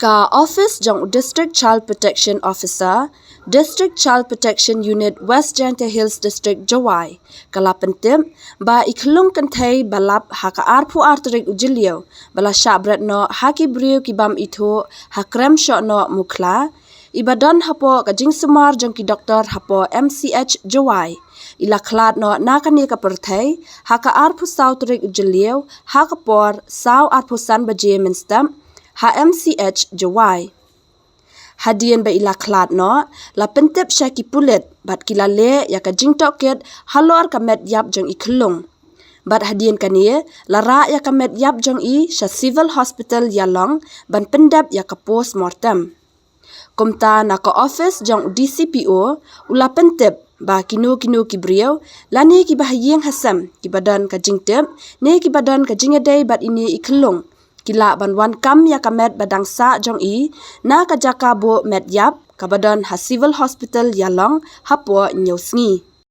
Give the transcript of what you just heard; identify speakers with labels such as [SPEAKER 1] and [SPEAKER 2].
[SPEAKER 1] Ka Office jong District Child Protection Officer, District Child Protection Unit West Jaintia Hills District Jawai, kala pentip ba ikhlung kanthai balap haka arpu arterik ujilio, bala syabret no haki brio kibam itu hakrem syok no mukla, ibadan hapo kajing sumar jong ki doktor hapo MCH Jawai. Ila Khlad no nakani ka perthai haka arpu saw terik ujilio haka por saw arpu san baje minstam HMCH Jawai. Hadian ba ila Khlad no la pentep syaki pulit bat kilale ya ka jingtoket halor ka med yap jong ikhlung. Bat hadian kanie lara ya ka med yap jong I sya civil hospital yalong ban pendap ya ka post mortem. Kumta na ka office jong DCPO ula pentep ba kinu kibriau lani ki bahayeng hasam ki badan ka jingtep ne ki badan ka jingedai bat ini ikhlung. Kila banwan kam ya kamet badang sa jong I na kajaka bo med yap kabadan ha civil hospital yalong hapo nyosngi.